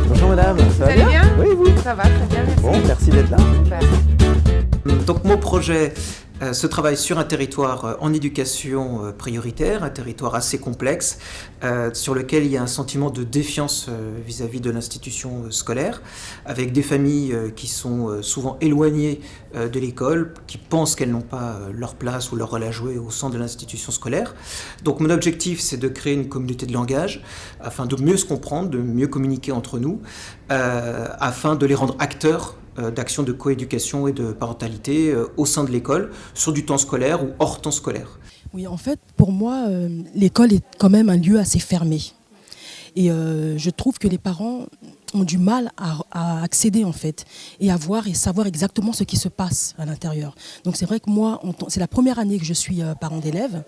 Bonjour madame, ça va Vous allez bien? Oui, vous? Ça va, très bien, merci. Bon, merci d'être là. Super. Donc mon projet se travaille sur un territoire en éducation prioritaire, un territoire assez complexe, sur lequel il y a un sentiment de défiance vis-à-vis de l'institution scolaire, avec des familles qui sont souvent éloignées de l'école, qui pensent qu'elles n'ont pas leur place ou leur rôle à jouer au sein de l'institution scolaire. Donc mon objectif, c'est de créer une communauté de langage, afin de mieux se comprendre, de mieux communiquer entre nous, afin de les rendre acteurs d'actions de coéducation et de parentalité au sein de l'école, sur du temps scolaire ou hors temps scolaire. Oui, en fait, pour moi, l'école est quand même un lieu assez fermé. Et je trouve que les parents ont du mal à accéder en fait et à voir et savoir exactement ce qui se passe à l'intérieur. Donc c'est vrai que moi, c'est la première année que je suis parent d'élève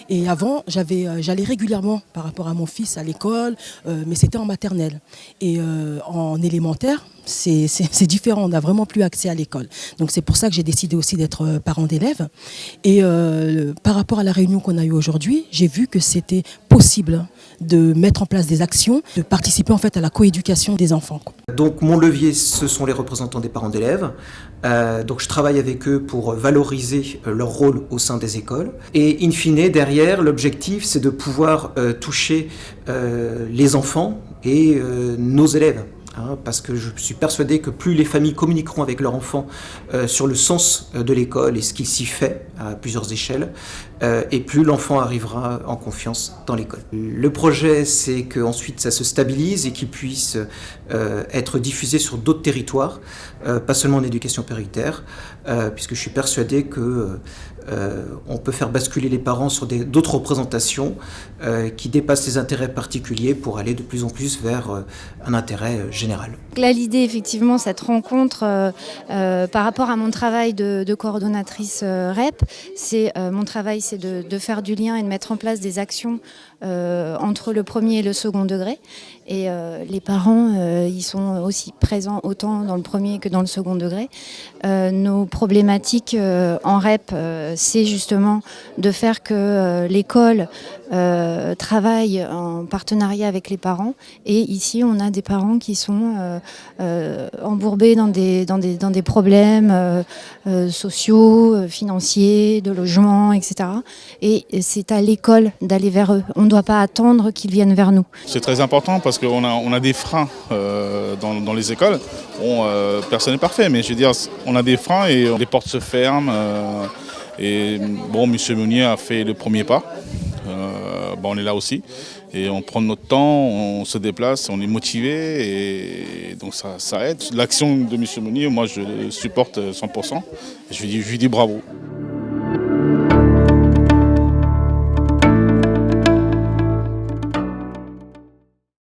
et avant j'allais régulièrement par rapport à mon fils à l'école, mais c'était en maternelle. Et en élémentaire, c'est différent, on n'a vraiment plus accès à l'école. Donc c'est pour ça que j'ai décidé aussi d'être parent d'élève. Et par rapport à la réunion qu'on a eue aujourd'hui, j'ai vu que c'était possible de mettre en place des actions, de participer en fait à la coéducation des enfants. Donc mon levier, ce sont les représentants des parents d'élèves. Donc je travaille avec eux pour valoriser leur rôle au sein des écoles. Et in fine, derrière, l'objectif, c'est de pouvoir toucher les enfants et nos élèves. Parce que je suis persuadé que plus les familles communiqueront avec leurs enfants sur le sens de l'école et ce qu'il s'y fait à plusieurs échelles, et plus l'enfant arrivera en confiance dans l'école. Le projet, c'est qu'ensuite ça se stabilise et qu'il puisse être diffusé sur d'autres territoires, pas seulement en éducation prioritaire, puisque je suis persuadé que on peut faire basculer les parents sur d'autres représentations qui dépassent les intérêts particuliers pour aller de plus en plus vers un intérêt général. Là, l'idée, effectivement, cette rencontre, par rapport à mon travail de coordonnatrice REP, mon travail, c'est de faire du lien et de mettre en place des actions entre le premier et le second degré. Et les parents, ils sont aussi présents autant dans le premier que dans le second degré. Nos problématiques en REP, c'est justement de faire que l'école travaille en partenariat avec les parents. Et ici, on a des parents qui sont embourbés dans des problèmes sociaux, financiers, de logement, etc. Et c'est à l'école d'aller vers eux. On ne doit pas attendre qu'ils viennent vers nous. C'est très important parce qu'on a des freins dans les écoles. Bon, personne n'est parfait, mais je veux dire, on a des freins et les portes se ferment. Et bon, M. Meunier a fait le premier pas. On est là aussi. Et on prend notre temps, on se déplace, on est motivé et donc ça aide. L'action de M. Meunier, moi je le supporte 100%. Je lui dis bravo.